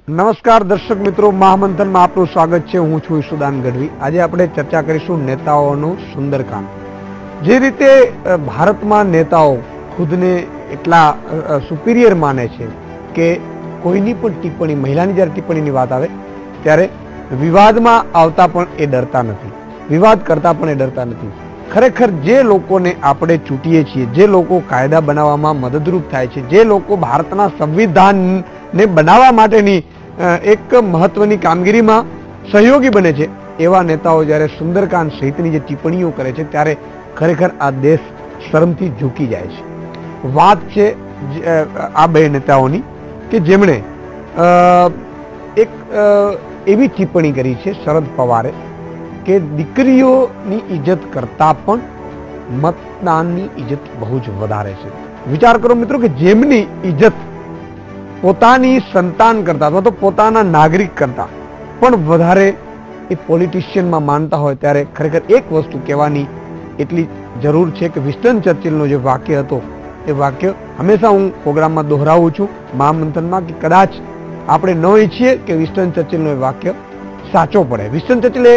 નમસ્કાર દર્શક મિત્રો, મહામંથનમાં આપનું સ્વાગત છે। હું છું ઈશુદાન ગઢવી। આજે આપણે ચર્ચા કરીશું નેતાઓનું સુંદરકાંડ। જે રીતે ભારતમાં નેતાઓ ખુદને એટલા સુપિરિયર માને છે કે કોઈની પણ ટિપ્પણી, મહિલાની જ્યારે ટિપ્પણીની વાત આવે ત્યારે વિવાદમાં આવતા પણ એ ડરતા નથી, વિવાદ કરતા પણ એ ડરતા નથી। ખરેખર જે લોકોને આપણે ચૂંટીએ છીએ, જે લોકો કાયદા બનાવવામાં મદદરૂપ થાય છે, જે લોકો ભારતના સંવિધાનને બનાવવા માટેની એક મહત્વની કામગીરીમાં સહયોગી બને છે, એવા નેતાઓ જ્યારે સુંદરકાંડ સહિતની જે ટિપ્પણીઓ કરે છે ત્યારે ખરેખર આ દેશ શરમથી ઝૂકી જાય છે। વાત છે આ બે નેતાઓની કે જેમણે એક એવી ટિપ્પણી કરી છે શરદ પવારે કે દીકરીઓની ઇજ્જત કરતા પણ મતદાનની ઇજ્જત બહુ જ વધારે છે। વિચાર કરો મિત્રો કે જેમની ઇજ્જત પોતાની સંતાન કરતા અથવા તો પોતાના નાગરિક કરતા પણ વધારે એ પોલિટિશિયનમાં માનતા હોય ત્યારે ખરેખર એક વસ્તુ કહેવાની એટલી જરૂર છે કે વિન્સ્ટન ચર્ચિલનો જે વાક્ય હતો એ વાક્ય હંમેશા હું પ્રોગ્રામમાં દોહરાવું છું મહામંથનમાં કે કદાચ આપણે ન ઈચ્છીએ કે વિન્સ્ટન ચર્ચિલનો એ વાક્ય સાચો પડે। વિન્સ્ટન ચર્ચિલે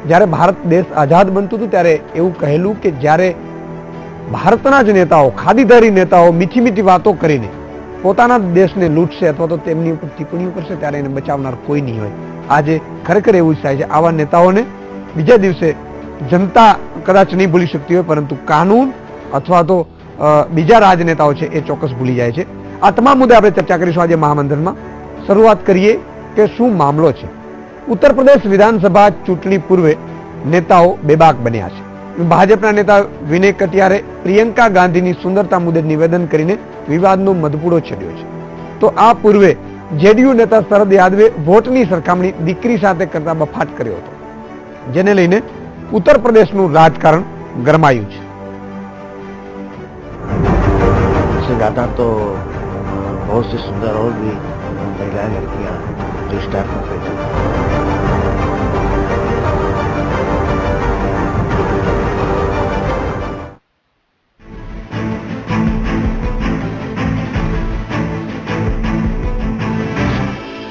જ્યારે ભારત દેશ આઝાદ બનતું હતું ત્યારે એવું કહેલું કે જ્યારે ભારતના જ નેતાઓ, ખાદીધારી નેતાઓ મીઠી મીઠી વાતો કરીને પોતાના દેશને લૂંટશે અથવા તો તેમની ઉપર ટિપ્પણીઓ કરશે ત્યારે એને બચાવનાર કોઈ નહીં હોય। આજે ખરેખર એવું જ થાય છે। આવા નેતાઓને બીજા દિવસે જનતા કદાચ નહીં ભૂલી શકતી હોય, પરંતુ કાનૂન અથવા તો બીજા રાજનેતાઓ છે એ ચોક્કસ ભૂલી જાય છે। આ તમામ મુદ્દે આપણે ચર્ચા કરીશું આજે મહામંથનમાં। શરૂઆત કરીએ કે શું મામલો છે। ઉત્તર પ્રદેશ વિધાનસભા ચૂંટણી પૂર્વે નેતાઓ બેબાક બન્યા છે। ભાજપના નેતા વિનય કટિયારે પ્રિયંકા ગાંધીની સુંદરતા મુદ્દે નિવેદન કરીને વિવાદનો મધપૂડો છેડ્યો છે। તો આ પૂર્વે જેડીયુ નેતા શરદ યાદવે વોટની સરખામણી દીકરી સાથે કરતા બફાટ કર્યો હતો, જેને લઈને ઉત્તર પ્રદેશનું રાજકારણ ગરમાયું છે। ज्यादा तो बहुत सी सुंदर और भी महिलाएं लड़कियां जो स्टार प्रोफेसर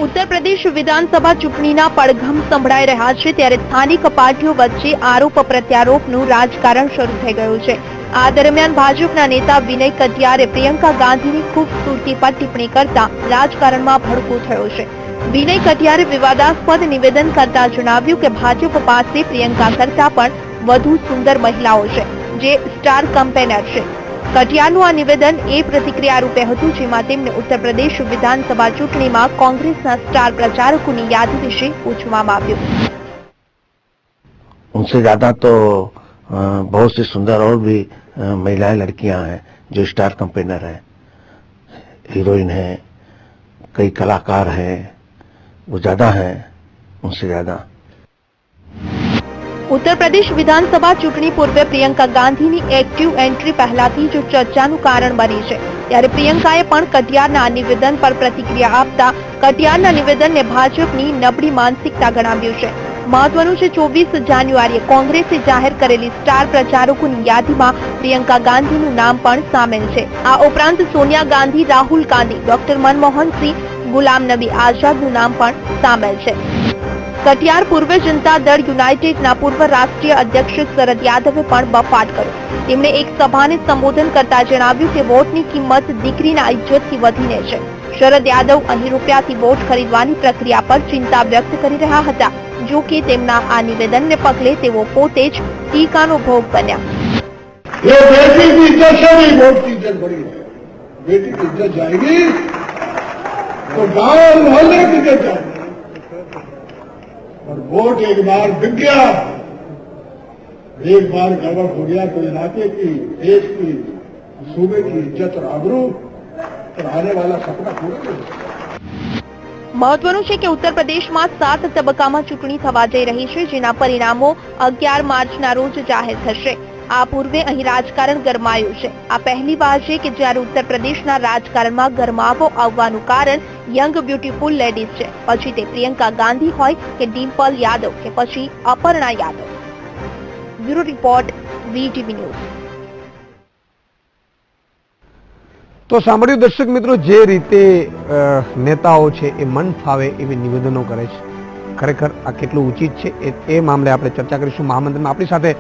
ઉત્તર પ્રદેશ વિધાનસભા ચૂંટણીના પડઘમ સંભળાઈ રહ્યા છે ત્યારે સ્થાનિક પાર્ટીઓ વચ્ચે આરોપ પ્રત્યારોપનું રાજકારણ શરૂ થઈ ગયું છે। આ દરમિયાન ભાજપના નેતા વિનય કટિયારે પ્રિયંકા ગાંધીની ખૂબસૂરતી પર ટિપ્પણી કરતા રાજકારણમાં ભડકો થયો છે। વિનય કટિયારે વિવાદાસ્પદ નિવેદન કરતા જણાવ્યું કે ભાજપ પાસે પ્રિયંકા કરતા પણ વધુ સુંદર મહિલાઓ છે જે સ્ટાર કેમ્પેનર છે। કટિયારનું આ નિવેદન એ પ્રતિક્રિયા રૂપે હતું જેમાં તેમને ઉત્તર પ્રદેશ વિધાનસભા ચૂંટણીમાં કોંગ્રેસના સ્ટાર પ્રચારકોની યાદી વિશે પૂછવામાં આવ્યું। उनसे ज्यादा तो बहुत सी सुंदर और भी महिलाएं लड़कियां हैं जो स्टार कैंपेनर हैं, हीरोइन हैं, कई कलाकार हैं, वो ज्यादा हैं उनसे ज्यादा। ઉત્તર પ્રદેશ વિધાનસભા ચૂંટણી પૂર્વે પ્રિયંકા ગાંધીની એક્ટિવ એન્ટ્રી પહેલાથી જ ચર્ચાનું કારણ બની છે ત્યારે પ્રિયંકાએ પણ કટિયારના આ નિવેદન પર પ્રતિક્રિયા આપતા કટિયારના નિવેદનને ભાજપની નબળી માનસિકતા ગણાવ્યું છે। મહત્વનું છે 24 જાન્યુઆરીએ કોંગ્રેસે જાહેર કરેલી સ્ટાર પ્રચારકોની યાદીમાં પ્રિયંકા ગાંધીનું નામ પણ સામેલ છે। આ ઉપરાંત સોનિયા ગાંધી, રાહુલ ગાંધી, ડોક્ટર મનમોહન સિંહ, ગુલામ નબી આઝાદનું નામ પણ સામેલ છે। કટિયાર પૂર્વ જનતા દળ યુનાઇટેડના પૂર્વ રાષ્ટ્રીય અધ્યક્ષ શરદ યાદવે પણ બફાટ કર્યો। તેમણે એક સભાને સંબોધન કરતા જણાવ્યું કે વોટની કિંમત દીકરીના ઇજ્જતથી વધીને છે। શરદ યાદવ અહીં રૂપિયાથી વોટ ખરીદવાની પ્રક્રિયા પર ચિંતા વ્યક્ત કરી રહ્યા હતા। જો કે તેમના આ નિવેદનને પગલે તેઓ પોતે જ ટીકાનો ભોગ બન્યા। ये बेटी की इज्जत से भी वोट की इज्जत बड़ी है। बेटी की इज्जत जाएगी तो गांव मोहल्ले की इज्जत जाएगी और वोट एक बार बिक गया, एक बार गड़बड़ हो गया तो इलाके की, देश की, सूबे की इज्जत और आबरू और आने वाला सपना पूरा नहीं होगा। મહત્વનું છે કે ઉત્તર પ્રદેશમાં 7 તબક્કામાં ચૂંટણી થવા જઈ રહી છે જેના પરિણામો 11 માર્ચના રોજ જાહેર થશે। આ પૂર્વે અહીં રાજકારણ ગરમાયું છે। આ પહેલી વાર છે કે જ્યારે ઉત્તર પ્રદેશના રાજકારણમાં ગરમાવો આવવાનું કારણ યંગ બ્યુટીફુલ લેડીઝ છે, પછી તે પ્રિયંકા ગાંધી હોય કે ડિમ્પલ યાદવ કે પછી Aparna Yadav. Bureau report, VTV news. તો સાંભળ્યું દર્શક મિત્રો, જે રીતે નેતાઓ છે એ મન ફાવે એવી નિવેદનો કરે છે, ખરેખર આ કેટલું ઉચિત છે એ મામલે આપણે ચર્ચા કરીશું. મહામંત્રમાં આપણી સાથે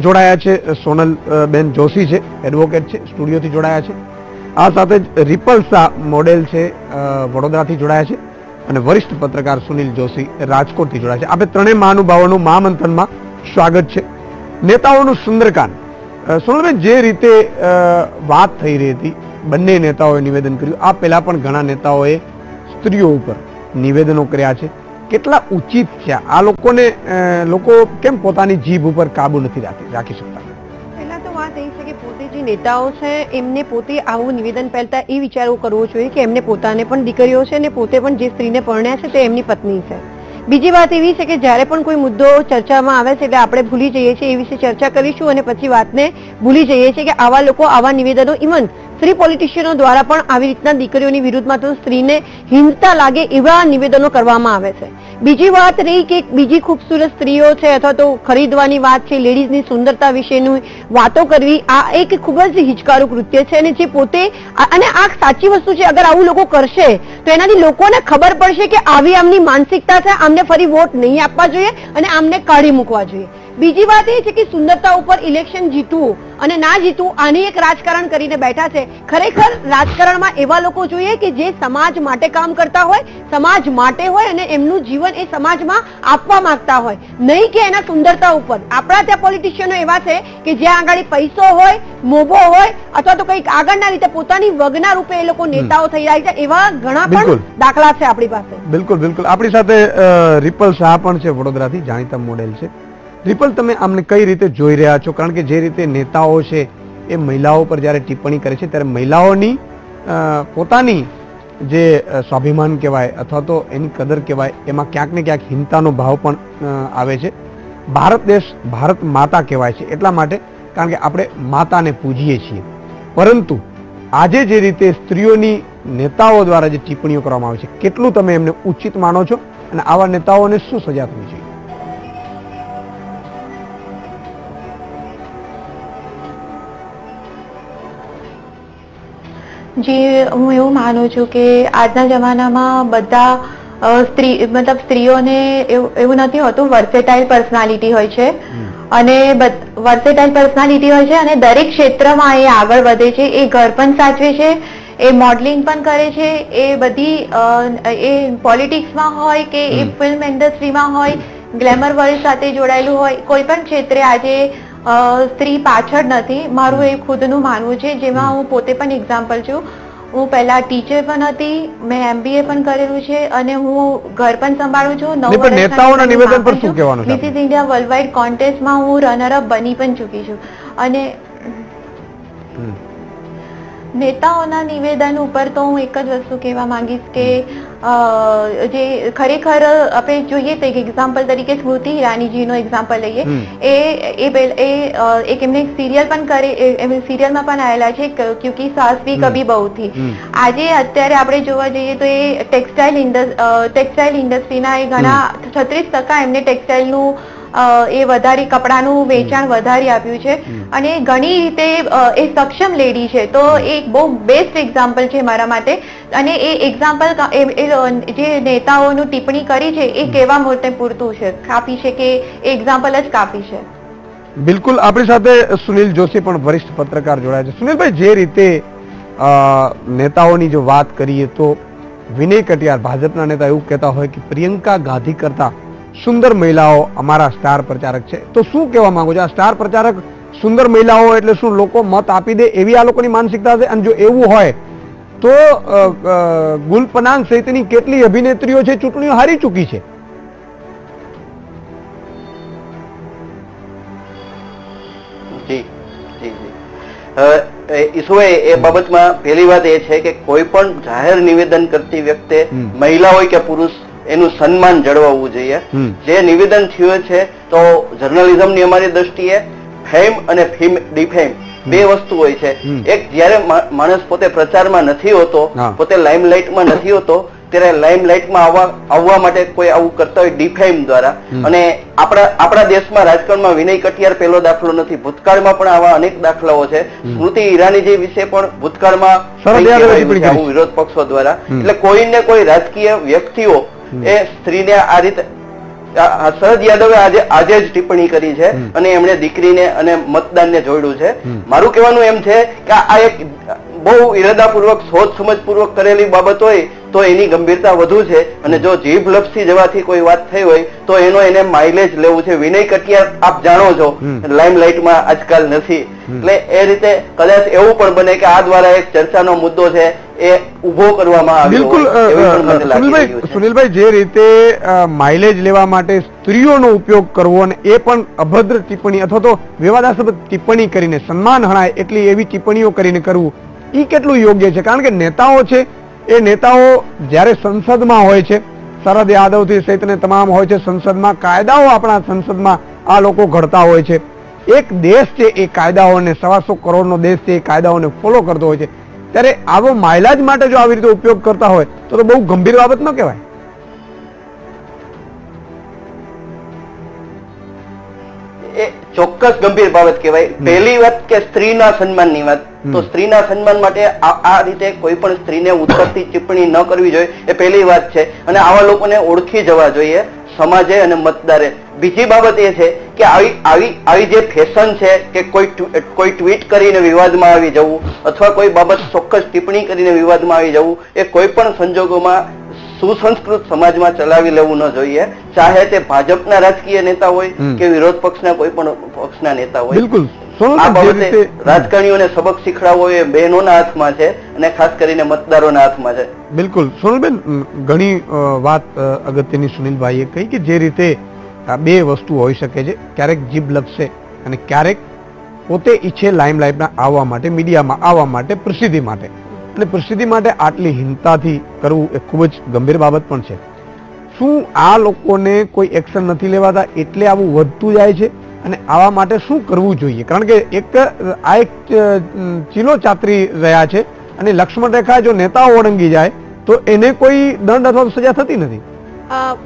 જોડાયા છે સોનલ બેન જોશી છે, એડવોકેટ છે, સ્ટુડિયોથી જોડાયા છે. આ સાથે જ રિપલ શાહ મોડેલ છે, વડોદરાથી જોડાયા છે, અને વરિષ્ઠ પત્રકાર સુનિલ જોશી રાજકોટથી જોડાયા છે. આપણે ત્રણેય મહાનુભાવોનું મહામંથનમાં સ્વાગત છે. નેતાઓનું સુંદરકાંડ, સોનલબેન, જે રીતે વાત થઈ રહી હતી, બંને નેતાઓએ નિવેદન કર્યું. આ પહેલા પણ ઘણા નેતાઓએ સ્ત્રીઓ ઉપર નિવેદનો કર્યા છે. કેટલા ઉચિત છે આ લોકોને? લોકો કેમ પોતાની જીભ ઉપર કાબુ નથી રાખી શકતા? પહેલા તો વાત એ છે કે પોતે જે નેતાઓ છે એમને પોતે આવું નિવેદન પહેલતા એ વિચારવું કરવું જોઈએ કે એમને પોતાને પણ દીકરીઓ છે અને પોતે પણ જે સ્ત્રીને પરણ્યા છે તે એમની પત્ની છે. બીજી વાત એવી છે કે જ્યારે પણ કોઈ મુદ્દો ચર્ચામાં આવે છે એટલે આપણે ભૂલી જઈએ છીએ એ વિશે ચર્ચા કરીશું અને પછી વાતને ભૂલી જઈએ છીએ કે આવા લોકો આવા નિવેદનો ઇવન સ્ત્રી પોલિટિશિયનો દ્વારા પણ આવી રીતના દીકરીઓની વિરુદ્ધમાં તો સ્ત્રીને હિંસા લાગે એવા નિવેદનો કરવામાં આવે છે. બીજી વાત રહી કે બીજી ખૂબસૂરત સ્ત્રીઓ છે અથવા તો ખરીદવાની વાત છે, લેડીઝની સુંદરતા વિશેની વાતો કરવી, આ એક ખૂબ જ હિચકારું કૃત્ય છે. અને જે પોતે, અને આ સાચી વસ્તુ છે, અગર આવું લોકો કરશે તો એનાથી લોકોને ખબર પડશે કે આવી આમની માનસિકતા છે, આમને ફરી વોટ નહીં આપવા જોઈએ અને આમને કાઢી મૂકવા જોઈએ. બીજી વાત એ છે કે સુંદરતા ઉપર ઇલેક્શન જીતવું અને ના જીતવું આની એક રાજકારણ કરીને બેઠા છે. ખરેખર રાજકારણમાં એવા લોકો જોઈએ કે જે સમાજ માટે કામ કરતા હોય, સમાજ માટે હોય અને એમનું જીવન એ સમાજમાં આપવા માંગતા હોય, નહીં કે એના સુંદરતા ઉપર. આપણા ત્યાં પોલિટિશિયનો એવા છે કે જ્યાં આગળ પૈસો હોય, મોભો હોય અથવા તો કંઈક આગળના રીતે પોતાની વગના રૂપે એ લોકો નેતાઓ થઈ રહ્યા છે. એવા ઘણા પણ દાખલા છે આપણી પાસે. બિલકુલ બિલકુલ. આપણી સાથે રિપલ શાહ પણ છે, વડોદરાથી, જાણીતા મોડેલ છે. રિપલ, તમે આમને કઈ રીતે જોઈ રહ્યા છો? કારણ કે જે રીતે નેતાઓ છે એ મહિલાઓ પર જ્યારે ટિપ્પણી કરે છે ત્યારે મહિલાઓની પોતાની જે સ્વાભિમાન કહેવાય અથવા તો એની કદર કહેવાય એમાં ક્યાંક ને ક્યાંક હિંસાનો ભાવ પણ આવે છે. ભારત દેશ ભારત માતા કહેવાય છે એટલા માટે, કારણ કે આપણે માતાને પૂજીએ છીએ. પરંતુ આજે જે રીતે સ્ત્રીઓની નેતાઓ દ્વારા જે ટિપ્પણીઓ કરવામાં આવે છે, કેટલું તમે એમને ઉચિત માનો છો અને આવા નેતાઓને શું સજા થવી જોઈએ? જે હું એવું માનું છું કે આજના જમાનામાં બધા સ્ત્રીઓને એવું નથી હોતું, વર્સેટાઇલ પર્સનાલિટી હોય છે અને વર્સેટાઇલ પર્સનાલિટી હોય છે અને દરેક ક્ષેત્રમાં એ આગળ વધે છે. એ ઘર પણ સાચવે છે, એ મોડલિંગ પણ કરે છે, એ બધી એ પોલિટિક્સમાં હોય કે એ ફિલ્મ ઇન્ડસ્ટ્રીમાં હોય, ગ્લેમર વર્લ્ડ સાથે જોડાયેલું હોય, કોઈ પણ ક્ષેત્રે આજે સ્ત્રી પાછળ નથી. મારું એ ખુદનું માનવું છે, જેમાં હું પોતે પણ એક્ઝામ્પલ છું. હું પહેલા ટીચર પણ હતી, મેં MBA પણ કરેલું છે અને હું ઘર પણ સંભાળું છું. 9 વર્ષ નેતાઓના નિવેદન પર શું કહેવાનું છે? મિસિસ ઇન્ડિયા વર્લ્ડવાઇડ કોન્ટેસ્ટમાં હું રનરઅપ બની પણ ચૂકી છું. અને નેતાઓના નિવેદન ઉપર તો હું એક જ વસ્તુ કહેવા માંગીશ કે જે ખરેખર આપણે જોઈએ તો એક એક્ઝામ્પલ તરીકે સ્મૃતિ ઈરાનીજીનો એક્ઝામ્પલ લઈએ. એક એમને સિરિયલ પણ કરે, સિરિયલમાં પણ આવેલા છે, ક્યોંકિ સાસ ભી કભી બહુ થી. આજે અત્યારે આપણે જોવા જઈએ તો એ ટેક્સટાઇલ ઇન્ડસ્ટ્રીના એ ઘણા 36% એમને ટેક્સટાઇલનું એ વધારી, કપડાનું વેચાણ વધારી આપ્યું છે અને ઘણી રીતે એ સક્ષમ લેડી છે. તો એક બહુ બેસ્ટ એક્ઝામ્પલ છે મારા માટે. અને એ એક્ઝામ્પલ જે નેતાઓનું ટિપ્પણી કરી છે એ કહેવા માટે પૂરતું છે, કાફી છે, કે એક્ઝામ્પલ જ કાફી છે. બિલકુલ. આપણી સાથે સુનિલ જોશી પણ વરિષ્ઠ પત્રકાર જોડાયા છે. સુનિલભાઈ, જે રીતે નેતાઓની જો વાત કરીએ તો વિનય કટિયાર, ભાજપના નેતા, એવું કહેતા હોય કે પ્રિયંકા ગાંધી કરતા સુંદર મહિલાઓ અમારા સ્ટાર પ્રચારક છે. તો શું કહેવા માંગો છો? આ સ્ટાર પ્રચારક સુંદર મહિલાઓ એટલે શું, લોકો મત આપી દે એવી આ લોકોની માનસિકતા છે? અને જો એવું હોય તો ગુલ પનાંગ સહિતની કેટલી અભિનેત્રીઓ છે ચૂંટણીઓ હારી ચૂકી છે. જી જી જી ઈશ્વરે એ બાબતમાં પહેલી વાત એ છે કે કોઈ પણ જાહેર નિવેદન કરતી વ્યક્તિ, મહિલા હોય કે પુરુષ, એનું સન્માન જળવાવું જોઈએ. જે નિવેદન થયું છે તો જર્નલિઝમની અમારી દ્રષ્ટિએ ફેમ અને ડિફેમ બે વસ્તુ હોય છે. એક, જ્યારે માણસ પોતે પ્રચારમાં નથી હોતો, પોતે લાઇમલાઇટમાં નથી હોતો, ત્યારે લાઇમલાઇટમાં આવવા માટે કોઈ આવું કરતા હોય ડિફેમ દ્વારા. અને આપણા દેશમાં રાજકારણમાં વિનય કટિયાર પહેલો દાખલો નથી, ભૂતકાળમાં પણ આવા અનેક દાખલાઓ છે. સ્મૃતિ ઈરાનીજી વિશે પણ ભૂતકાળમાં આવું વિરોધ પક્ષો દ્વારા. એટલે કોઈને કોઈ રાજકીય વ્યક્તિઓ એ સ્ત્રીને આ રીતે શરદ યાદવે આજે જ ટિપ્પણી કરી છે અને એમણે દીકરીને અને મતદાનને જોડ્યું છે. મારું કહેવાનું એમ છે કે આ એક બહુ ઈરાદાપૂર્વક સોચ સમજપૂર્વક કરેલી બાબત હોય તો એની ગંભીરતા વધુ છે. અને જો જીભ લપસી જવાથી કોઈ વાત થઈ હોય તો એને માઇલેજ લેવું છે. વિનય કટિયાર આપ જાણો છો લાઇમલાઇટમાં આજકાલ નથી, એટલે એ રીતે કદાચ એવું પણ બને કે આ દ્વારા એક ચર્ચાનો મુદ્દો છે એ ઉભો કરવામાં આવ્યો. બિલકુલ સુનિલભાઈ, જે રીતે માઇલેજ લેવા માટે સ્ત્રીઓનો ઉપયોગ કરવો અને એ પણ અભદ્ર ટિપ્પણી અથવા તો વિવાદાસ્પદ ટિપ્પણી કરીને સન્માન હણાય એટલી એવી ટિપ્પણીઓ કરીને કરવું એ કેટલું યોગ્ય છે? કારણ કે નેતાઓ છે એ નેતાઓ જ્યારે સંસદમાં હોય છે, શરદ યાદવથી સહિતને તમામ હોય છે સંસદમાં, કાયદાઓ આપણા સંસદમાં આ લોકો ઘડતા હોય છે. એક દેશ છે એ કાયદાઓને 125 કરોડનો દેશ છે એ કાયદાઓને ફોલો કરતો હોય છે, ત્યારે આવો માઇલેજ માટે જો આવી રીતે ઉપયોગ કરતા હોય તો બહુ ગંભીર બાબત ન કહેવાય? એ ચોક્કસ ગંભીર બાબત કહેવાય. પહેલી વાત કે સ્ત્રીના સન્માનની વાત, તો સ્ત્રીના સન્માન માટે આ રીતે કોઈ પણ સ્ત્રીને ઉત્તરથી ટિપ્પણી ન કરવી જોઈએ એ પહેલી વાત છે. અને આવા લોકોને ઓળખી જવા જોઈએ સમાજે અને મતદારે. બીજી બાબત એ છે કે આવી જે ફેશન છે કે કોઈ ટ્વીટ કરીને વિવાદમાં આવી જવું અથવા કોઈ બાબત ચોક્કસ ટિપ્પણી કરીને વિવાદમાં આવી જવું એ કોઈ પણ સંજોગોમાં સુસંસ્કૃત સમાજમાં ચલાવી લેવું ન જોઈએ, ચાહે તે ભાજપના રાજકીય નેતા હોય કે વિરોધ પક્ષના કોઈ પણ પક્ષના નેતા હોય. બિલકુલ. આ બાબતે રાજકારણીઓને સબક શીખડાવવો એ બહેનોના હાથમાં છે અને ખાસ કરીને મતદારોના હાથમાં છે. બિલકુલ. સોનલબેન, ઘણી વાત અગત્યની સુનિલભાઈએ કહી કે જે રીતે આ બે વસ્તુ હોઈ શકે છે, ક્યારેક જીભ લપસે અને ક્યારેક પોતે ઈચ્છે લાઇમલાઇટમાં આવવા માટે, મીડિયામાં આવવા માટે, પ્રસિદ્ધિ માટે. અને પ્રસિદ્ધિ માટે આટલી હિંમતાથી કરવું એ ખૂબ જ ગંભીર બાબત પણ છે. શું આ લોકોને કોઈ એક્શન નથી લેવાતા એટલે આવું વધતું જાય છે? અને આવા માટે શું કરવું જોઈએ? કારણ કે આ એક ચીલો ચાતરી રહ્યા છે અને લક્ષ્મણ રેખા જો નેતાઓ ઓળંગી જાય તો એને કોઈ દંડ અથવા સજા થતી નથી.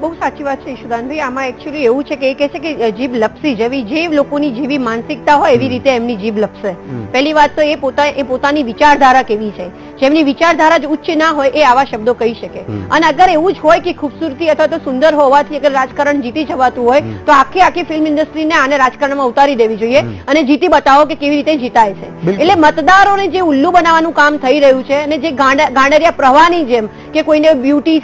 બહુ સાચી વાત છે ઈશુદાનભાઈ. આમાં એકચ્યુઅલી એવું છે કે એ કહે છે કે જીભ લપસી જવી, જે લોકોની જેવી માનસિકતા હોય એવી રીતે એમની જીભ લપસે. પહેલી વાત તો એ પોતાની વિચારધારા કેવી છે, જેમની વિચારધારા જ ઉચ્ચ ના હોય એ આવા શબ્દો કહી શકે. અને અગર એવું જ હોય કે ખૂબસૂરતી અથવા તો સુંદર હોવાથી અગર રાજકારણ જીતી જવાતું હોય તો આખી ફિલ્મ ઇન્ડસ્ટ્રીને આને રાજકારણમાં ઉતારી દેવી જોઈએ અને જીતી બતાવો કે કેવી રીતે જીતાય છે. એટલે મતદારોને જે ઉલ્લુ બનાવવાનું કામ થઈ રહ્યું છે અને જે ગાંડરિયા પ્રવાહની જેમ કે કોઈને બ્યુટી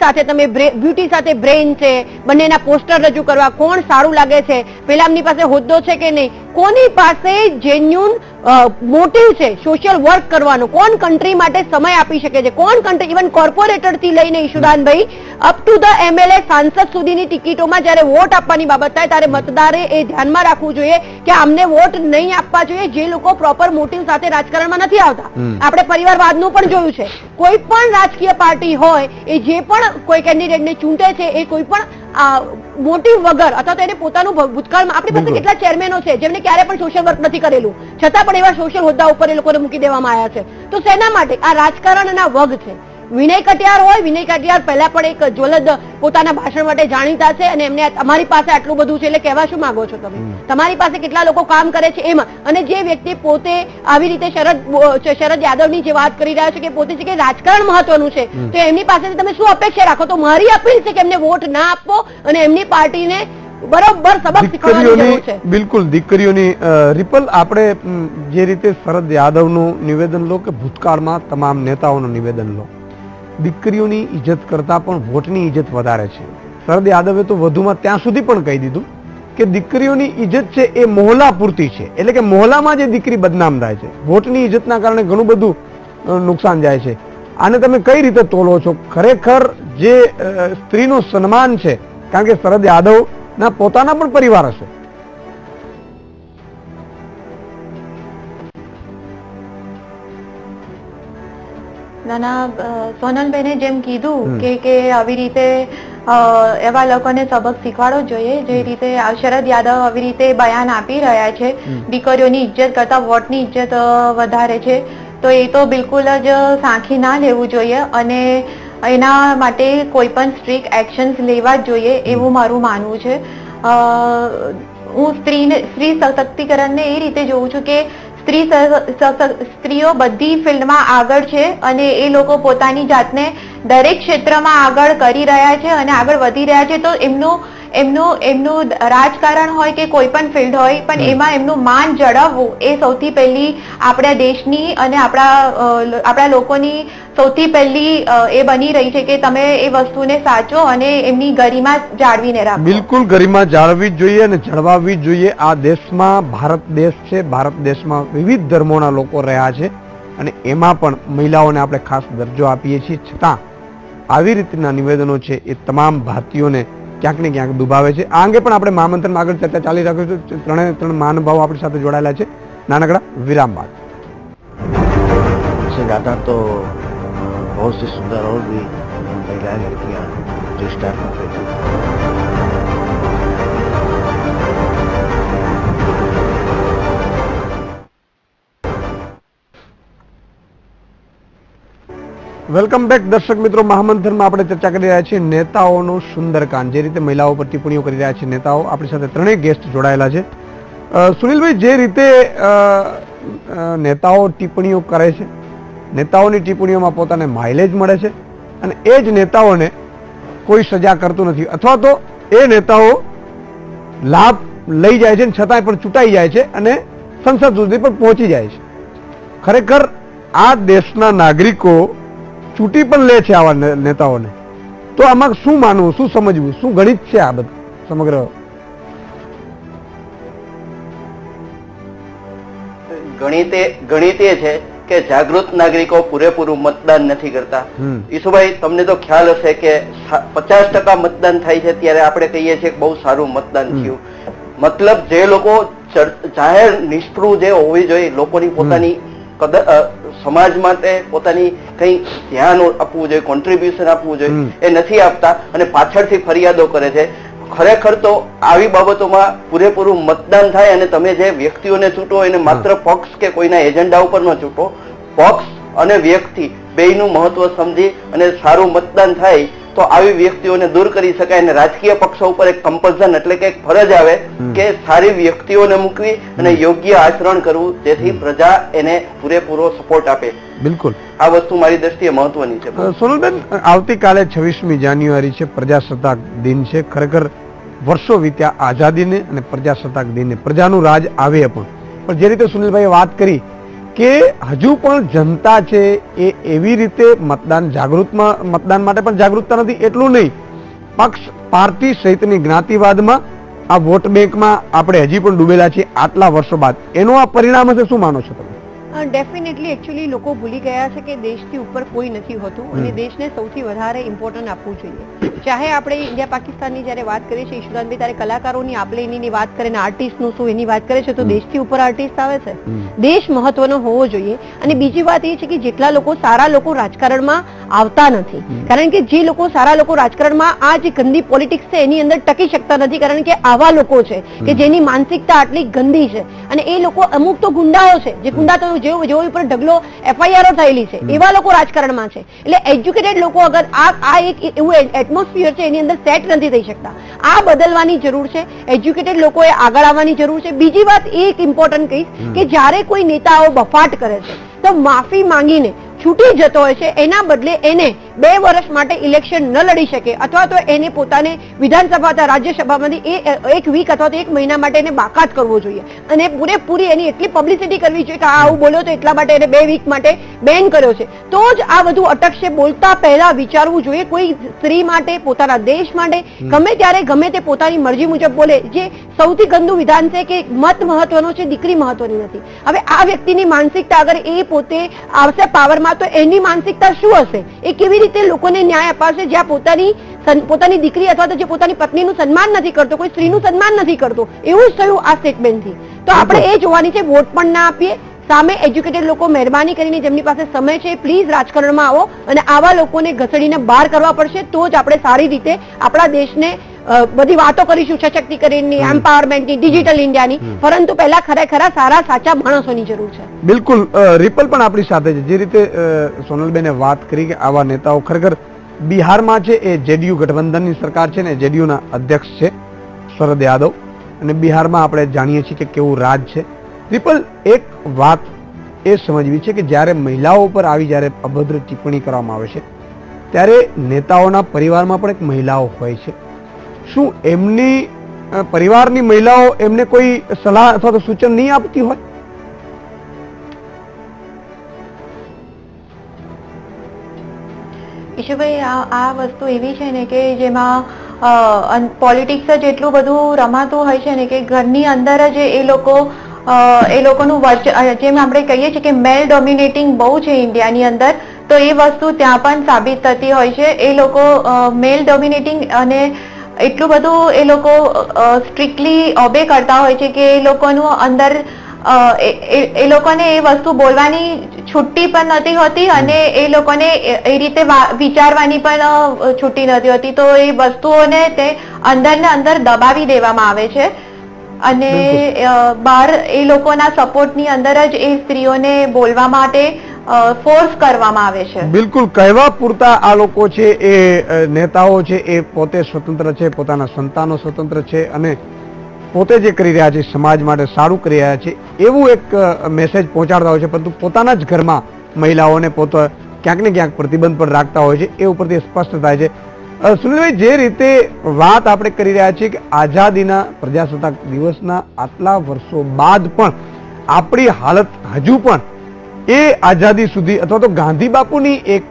સાથે બ્રેન છે, બંનેના પોસ્ટર રજૂ કરવા, કોણ સારું લાગે છે, પેલા એમની પાસે હોદ્દો છે કે નહીં, કોની પાસે જેન્યુન મોટિવ છે સોશિયલ વર્ક કરવાનો, કોણ કન્ટ્રી માટે સમય આપી શકે છે, કોણ કન્ટ્રી ઇવન કોર્પોરેટર થી લઈને ઈશુદાનભાઈ અપ ટુ ધ MLA સાંસદ સુધીની ટિકિટોમાં જ્યારે વોટ આપવાની બાબત થાય ત્યારે મતદારે એ ધ્યાનમાં રાખવું જોઈએ કે અમને વોટ નહીં આપવા જોઈએ જે લોકો પ્રોપર મોટિવ સાથે રાજકારણમાં નથી આવતા. આપણે પરિવારવાદનું પણ જોયું છે. કોઈ પણ રાજકીય પાર્ટી હોય એ જે પણ કોઈ કેન્ડિડેટને ચૂંટે છે એ કોઈ પણ મોટિવ વગર અથવા તો એને પોતાનું ભૂતકાળમાં આપણી પાસે કેટલા ચેરમેનો છે જેમને ક્યારે પણ સોશિયલ વર્ક નથી કરેલું, છતાં પણ એવા સોશિયલ હોદ્દા ઉપર એ લોકોને મૂકી દેવામાં આવ્યા છે. તો શેના માટે? આ રાજકારણના વગ છે. વિનય કટિયાર હોય, વિનય કટિયાર પહેલા પણ એક જ્વલદ પોતાના ભાષણ માટે જાણીતા છે અને એમને અમારી પાસે આટલું બધું છે એટલે કહેવા શું માંગો છો તમે? તમારી પાસે કેટલા લોકો કામ કરે છે એમાં. અને જે વ્યક્તિ પોતે આવી રીતે શરદ યાદવની જે વાત કરી રહ્યા છે કે પોતે છે કે રાજકારણ મહત્વનું છે, તો એમની પાસેથી તમે શું અપેક્ષા રાખો? તો મારી અપીલ છે કે એમને વોટ ના આપવો અને એમની પાર્ટીને બરોબર સબક શીખવવાની જરૂર છે. બિલકુલ. દીકરીઓની રિપલ, આપણે જે રીતે શરદ યાદવનું નિવેદન લો કે ભૂતકાળમાં તમામ નેતાઓનું નિવેદન લો, દીકરીઓની ઇજ્જત કરતા પણ વોટની ઇજ્જત વધારે છે. શરદ યાદવે તો વધુમાં ત્યાં સુધી પણ કહી દીધું કે દીકરીઓની ઇજ્જત છે એ મોહલ્લા પૂરતી છે, એટલે કે મોહલ્લામાં જે દીકરી બદનામ થાય છે, વોટની ઇજ્જતના કારણે ઘણું બધું નુકસાન જાય છે. આને તમે કઈ રીતે તોલો છો? ખરેખર જે સ્ત્રીનું સન્માન છે, કારણ કે શરદ યાદવ ના પોતાના પણ પરિવાર હશે. નાના સોનલબેને જેમ કીધું કે આવી રીતે એવા લોકોને સબક શીખવાડવો જોઈએ જે રીતે શરદ યાદવ આવી રીતે બયાન આપી રહ્યા છે, દીકરીઓની ઇજ્જત કરતા વોટની ઇજ્જત વધારે છે, તો એ તો બિલકુલ જ સાંખી ના લેવું જોઈએ. અને એના માટે કોઈ પણ સ્ટ્રિક્ટ એક્શન્સ લેવા જ જોઈએ એવું મારું માનવું છે. હું સ્ત્રી સશક્તિકરણને એ રીતે જોઉં છું કે સ્ત્રીઓ બધી ફિલ્ડમાં આગળ છે અને એ લોકો પોતાની જાતને દરેક ક્ષેત્રમાં આગળ કરી રહ્યા છે અને આગળ વધી રહ્યા છે. તો એમનું રાજકારણ હોય કે કોઈ પણ ફિલ્ડ હોય પણ એમાં એમનું માન જળવવું એ સૌથી પહેલી આપણા દેશની અને આપણા લોકોની સૌથી પહેલી એ બની રહી છે કે તમે એ વસ્તુને સાચો અને એમની ગરિમા જાળવીને રાખો. બિલકુલ ગરિમા જાળવવી જ જોઈએ અને જળવાવી જ જોઈએ. આ દેશમાં ભારત દેશ છે, ભારત દેશમાં વિવિધ ધર્મોના લોકો રહ્યા છે અને એમાં પણ મહિલાઓને આપણે ખાસ દરજ્જો આપીએ છીએ. છતાં આવી રીતના નિવેદનો છે એ તમામ ભારતીયોને ક્યાંક ને ક્યાંક દુભાવે છે. આ અંગે પણ આપણે મહામંથનમાં આગળ ચર્ચા ચાલી રાખીશું. ત્રણ મહાનુભાવો આપણી સાથે જોડાયેલા છે. નાનકડા વિરામ બાદ से ज़्यादा तो बहुत सी सुंदर और भी महिलाएं लड़कियां हैं जो स्टार कंपेनर વેલકમ બેક દર્શક મિત્રો. મહામંથનમાં આપણે ચર્ચા કરી રહ્યા છીએ નેતાઓનું સુંદરકાંડ. જે રીતે મહિલાઓ પર ટિપ્પણીઓ કરી રહ્યા છે નેતાઓ, આપણી સાથે ત્રણેય ગેસ્ટ જોડાયેલા છે. સુનિલભાઈ, જે રીતે નેતાઓ ટિપ્પણીઓ કરે છે, નેતાઓની ટિપ્પણીઓમાં પોતાને માઇલેજ મળે છે અને એ જ નેતાઓને કોઈ સજા કરતું નથી અથવા તો એ નેતાઓ લાભ લઈ જાય છે છતાંય પણ ચૂંટાઈ જાય છે અને સંસદ સુધી પણ પહોંચી જાય છે. ખરેખર આ દેશના નાગરિકો ચૂંટી પણ લે છે આવા નેતાઓને, તો આમાં શું માનવું, શું સમજવું, શું ગણિત છે આ બધું સમગ્ર? ગણિત એ છે કે જાગૃત નાગરિકો પૂરેપૂરું મતદાન નથી કરતા. ઈશુભાઈ, તમને તો ખ્યાલ હશે કે 50% મતદાન થાય છે ત્યારે આપણે કહીએ છીએ કે બહુ સારું મતદાન થયું. મતલબ જે લોકો જાહેર નિષ્ઠુર જે હોવી જોઈએ, લોકોની પોતાની સમાજ માટે પોતાની કઈ ધ્યાન આપવું જોઈએ, કોન્ટ્રીબ્યુશન આપવું જોઈએ, એ નથી આપતા અને પાછળથી ફરિયાદો કરે છે. ખરેખર તો આવી બાબતોમાં પૂરેપૂરું મતદાન થાય અને તમે જે વ્યક્તિઓને ચૂંટો એને માત્ર પક્ષ કે કોઈના એજન્ડા ઉપર ન ચૂંટો, પક્ષ અને વ્યક્તિ બેયનું મહત્વ સમજી અને સારું મતદાન થાય તો આવી વ્યક્તિઓને દૂર કરી શકાય. અને રાજકીય પક્ષો ઉપર એક કમ્પલ્સન એટલે કે એક ફરજ આવે કે સારી વ્યક્તિઓને મૂકવી અને યોગ્ય આચરણ કરવું જેથી પ્રજા એને પૂરેપૂરો સપોર્ટ આપે. બિલકુલ, આ વસ્તુ મારી દ્રષ્ટિએ મહત્વની છે. સોનલબેન, આવતીકાલે 26મી જાન્યુઆરી છે, પ્રજાસત્તાક દિન છે. ખરેખર વર્ષો વીત્યા આઝાદીને અને પ્રજાસત્તાક દિને, પ્રજાનું રાજ આવે પણ જે રીતે સુનિલભાઈએ વાત કરી કે હજુ પણ જનતા છે એ એવી રીતે મતદાન માટે પણ જાગૃતતા નથી. એટલું નહીં, પક્ષ પાર્ટી સહિતની જ્ઞાતિવાદમાં, આ વોટ બેંકમાં આપણે હજી પણ ડૂબેલા છીએ આટલા વર્ષો બાદ. એનું આ પરિણામ હશે, શું માનો છો તમે? ડેફિનેટલી એકચ્યુઅલી લોકો ભૂલી ગયા છે કે દેશથી ઉપર કોઈ નથી હોતું અને દેશને સૌથી વધારે ઇમ્પોર્ટન્ટ આપવું જોઈએ. ચાહે આપણે ઇન્ડિયા પાકિસ્તાનની જ્યારે વાત કરીએ છીએ, ઈશુદાનભાઈ, ત્યારે કલાકારોની આપલેની વાત કરે ને આર્ટિસ્ટનું શું એની વાત કરે છે, તો દેશથી ઉપર આર્ટિસ્ટ આવે છે. દેશ મહત્વનો હોવો જોઈએ. અને બીજી વાત એ છે કે જેટલા લોકો સારા લોકો રાજકારણમાં આવતા નથી, કારણ કે જે લોકો સારા લોકો રાજકારણમાં આ જે ગંદી પોલિટિક્સ છે એની અંદર ટકી શકતા નથી, કારણ કે આવા લોકો છે કે જેની માનસિકતા આટલી ગંદી છે અને એ લોકો અમુક તો ગુંડાઓ છે, જે ગુંડા તો જેઓ ઉપર ઢગલો FIR થયેલી છે એવા લોકો રાજકારણમાં છે. એટલે એજ્યુકેટેડ લોકો અગર આ એક એવું એટમોસ્ફિયર છે એની અંદર સેટ નથી થઈ શકતા. આ બદલવાની જરૂર છે. એજ્યુકેટેડ લોકોએ આગળ આવવાની જરૂર છે. બીજી વાત એક ઇમ્પોર્ટન્ટ કહીશ કે જ્યારે કોઈ નેતાઓ બફાટ કરે છે તો માફી માંગીને છૂટી જતો હોય છે, એના બદલે એને 2 વર્ષ માટે ઇલેક્શન ન લડી શકે અથવા તો એને પોતાને વિધાનસભા અથવા રાજ્યસભામાંથી એક વીક અથવા તો 1 મહિના માટે એને બાકાત કરવો જોઈએ અને પૂરેપૂરી એની એટલી પબ્લિસિટી કરવી જોઈએ કે આવું બોલ્યો તો એટલા માટે એને 2 વીક માટે બેન કર્યો છે, તો જ આ બધું અટકશે. બોલતા પહેલા વિચારવું જોઈએ. કોઈ સ્ત્રી માટે, પોતાના દેશ માટે ગમે ત્યારે ગમે તે પોતાની મરજી મુજબ બોલે, જે સૌથી ગંદુ વિધાન છે કે મત મહત્વનો છે, દીકરી મહત્વની નથી. હવે આ વ્યક્તિની માનસિકતા અગર એ પોતે આવશે પાવરમાં તો એની માનસિકતા શું હશે? એ કેવી રીતે લોકોને ન્યાય અપાશે જ્યાં પોતાની દીકરી અથવા તો જે પોતાની પત્નીનું સન્માન નથી કરતો, કોઈ સ્ત્રીનું સન્માન નથી કરતો? એવું જ થયું આ સ્ટેટમેન્ટથી. તો આપણે એ જોવાની છે, વોટ પણ ના આપીએ. સામે એજ્યુકેટેડ લોકો મહેરબાની કરીને જેમની પાસે સમય છે પ્લીઝ રાજકારણમાં આવો અને આવા લોકોને ઘસડીને બહાર કરવા પડશે, તો જ આપણે સારી રીતે આપણા દેશને બધી વાતો કરીશું, સશક્તિકરણની, એમ્પાવરમેન્ટની, ડિજિટલ ઇન્ડિયાની, પરંતુ પહેલા ખરેખર સારા સાચા માણસોની જરૂર છે. બિલકુલ, રિપલ પણ આપણી સાથે છે. જે રીતે સોનલબેને વાત કરી કે આવા નેતાઓ ખરેખર બિહારમાં છે એ જેડીયુ ગઠબંધનની સરકાર છે ને જેડીયુના અધ્યક્ષ છે શરદ યાદવ, અને બિહારમાં આપણે જાણીએ છીએ કે કેવું રાજ છે. ટ્રિપલ, એક વાત એ સમજવી છે કે જ્યારે મહિલાઓ પર આવી જ્યારે અભદ્ર ટિપ્પણી કરવામાં આવે છે ત્યારે નેતાઓના પરિવારમાં પણ એક મહિલાઓ હોય છે. શું એમની પરિવારની મહિલાઓ એમને કોઈ સલાહ અથવા તો સૂચન નહીં આપતી હોય? ઈશુભાઈ, આ વસ્તુ એવી છે ને કે જેમાં પોલિટિક્સ જ એટલું બધું રમાતું હોય છે ને કે ઘરની અંદર જ એ લોકોનું જેમ આપણે કહીએ છીએ કે મેલ ડોમિનેટિંગ બહુ છે ઇન્ડિયાની અંદર, તો એ વસ્તુ ત્યાં પણ સાબિત થતી હોય છે. એ લોકો મેલ ડોમિનેટિંગ અને એટલું બધું એ લોકો સ્ટ્રિક્ટલી ઓબે કરતા હોય છે કે એ લોકોનું અંદર એ લોકોને એ વસ્તુ બોલવાની છુટ્ટી પણ નથી હોતી અને એ લોકોને એ રીતે વિચારવાની પણ છુટ્ટી નથી હોતી. તો એ વસ્તુઓને તે અંદર ને અંદર દબાવી દેવામાં આવે છે અને બહાર એ લોકોના સપોર્ટની અંદર જ એ સ્ત્રીઓને બોલવા માટે ફોર્સ કરવામાં આવે છે. બિલકુલ, કહેવા પૂરતા આ લોકો છે એ નેતાઓ છે એ પોતે સ્વતંત્ર છે, પોતાના સંતાનો સ્વતંત્ર છે અને પોતે જે કરી રહ્યા છે સમાજ માટે સારું કરી રહ્યા છે એવું એક મેસેજ પહોંચાડતા હોય છે, પરંતુ પોતાના જ ઘરમાં મહિલાઓને પોતે ક્યાંક ને ક્યાંક પ્રતિબંધ પણ રાખતા હોય છે. એ ઉપરથી સ્પષ્ટ થાય છે. સુનિલભાઈ, જે રીતે વાત આપણે કરી રહ્યા છીએ કે આઝાદીના પ્રજાસત્તાક દિવસના આટલા વર્ષો બાદ પણ આપણી હાલત હજુ પણ એ આઝાદી સુધી અથવા તો ગાંધી બાપુની એક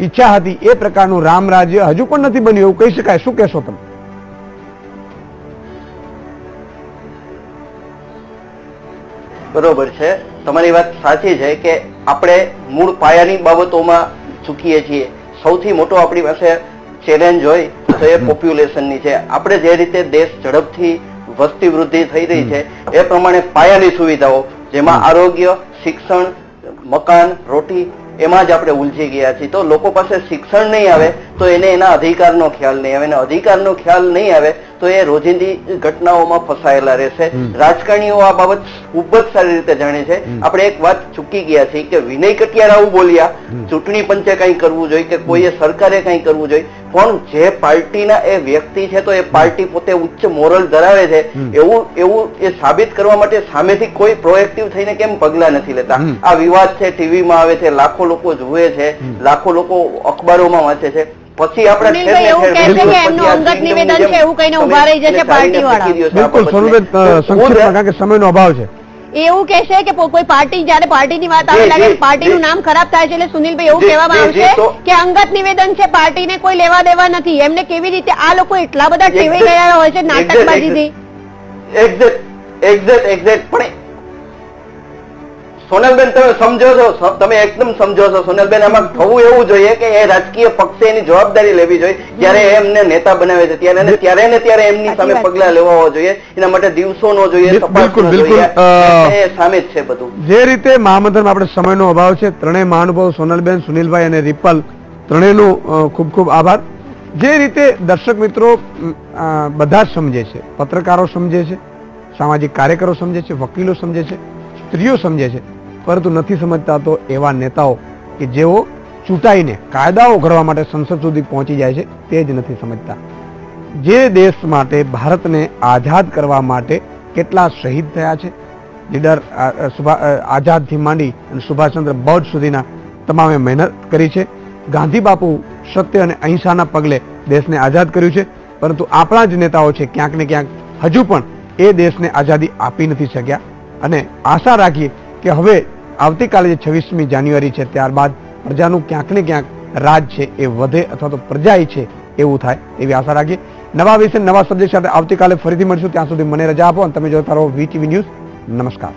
ઈચ્છા હતી એ પ્રકારનું રામ રાજ્ય હજુ પણ નથી બન્યું એવું કહી શકાય. શું કહેશો તમે? બરોબર છે, તમારી વાત સાચી છે કે આપણે મૂળ પાયાની બાબતોમાં ચૂકીએ છીએ. સૌથી મોટો આપણી પાસે ચેલેન્જ હોય તો એ પોપ્યુલેશનની છે. આપણે જે રીતે દેશ ઝડપથી વસ્તી વૃદ્ધિ થઈ રહી છે એ પ્રમાણે પાયાની સુવિધાઓ જેમાં આરોગ્ય, શિક્ષણ, મકાન, રોટી એમાં જ આપણે ઉલઝી ગયા છીએ. તો લોકો પાસે શિક્ષણ નહીં આવે તો એને એના અધિકારનો ખ્યાલ નહીં આવે, અને અધિકારનો ખ્યાલ નહીં આવે તો એ રોજિંદી ઘટનાઓમાં ફસાયેલા રહેશે. રાજકારણીઓ આ બાબત ખૂબ જ સારી રીતે જાણે છે. આપણે એક વાત ચૂકી ગયા છીએ કે વિનય કટિયાર આવું બોલ્યા, ચૂંટણી પંચે કંઈ કરવું જોઈએ કે કોઈએ સરકારે કંઈ કરવું જોઈએ, પણ જે પાર્ટીના એ વ્યક્તિ છે તો એ પાર્ટી પોતે ઉચ્ચ મોરલ ધરાવે છે એવું એ સાબિત કરવા માટે સામેથી કોઈ પ્રોએક્ટિવ થઈને કેમ પગલા નથી લેતા? આ વિવાદ છે, ટીવીમાં આવે છે, લાખો લોકો જુએ છે, લાખો લોકો અખબારોમાં વાંચે છે, પછી આપણે સમયનો અભાવ છે એવું કહેશે કે કોઈ પાર્ટી જયારે પાર્ટીની વાત આવે લાગે પાર્ટીનું નામ ખરાબ થાય છે એટલે સુનિલભાઈ એવું કહેવામાં આવશે કે અંગત નિવેદન છે, પાર્ટીને કોઈ લેવા દેવા નથી. એમને કેવી રીતે આ લોકો એટલા બધા ટેવાઈ ગયા હોય છે નાટકબાજીથી. એક્ઝેક્ટ પણ સોનલબેન તમે સમજો છો, તમે એકદમ સમજો છો સોનલબેન. આમાં થવું એવું જોઈએ કે એ રાજકીય પક્ષે એની જવાબદારી લેવી જોઈએ. જયારે એમને નેતા બનાવે છે ત્યારે ને ત્યારે એમની સામે પગલા લેવા જોઈએ. એના માટે દિવસો નો જોઈએ, સામે જ છે બધું. જે રીતે મહામંથનમાં આપણે સમયનો અભાવ છે. ત્રણેય મહાનુભાવ સોનલબેન, સુનિલભાઈ અને રિપલ, ત્રણેયનો ખૂબ ખૂબ આભાર. જે રીતે દર્શક મિત્રો બધા જ સમજે છે, પત્રકારો સમજે છે, સામાજિક કાર્યકરો સમજે છે, વકીલો સમજે છે, સ્ત્રીઓ સમજે છે, પરંતુ નથી સમજતા તો એવા નેતાઓ કે જેઓ ચૂંટાઈને કાયદાઓ ઘડવા માટે સંસદ સુધી પહોંચી જાય છે તે જ નથી સમજતા. જે દેશ માટે, ભારતને આઝાદ કરવા માટે કેટલા શહીદ થયા છે, લીડર આઝાદથી માંડી અને સુભાષચંદ્ર બોઝ સુધીના તમામે મહેનત કરી છે. ગાંધી બાપુ સત્ય અને અહિંસાના પગલે દેશને આઝાદ કર્યું છે, પરંતુ આપણા જ નેતાઓ છે ક્યાંક ને ક્યાંક હજુ પણ એ દેશને આઝાદી આપી નથી શક્યા. અને આશા રાખીએ કે હવે આવતીકાલે જે 26મી જાન્યુઆરી છે ત્યારબાદ પ્રજાનું ક્યાંક ને ક્યાંક રાજ છે એ વધે અથવા તો પ્રજા છે એવું થાય એવી આશા રાખીએ. નવા વિષય, નવા સબ્જેક્ટ સાથે આવતીકાલે ફરીથી મળીશું. ત્યાં સુધી મને રજા આપો અને તમે જોતા રહો વીટીવી ન્યૂઝ. નમસ્કાર.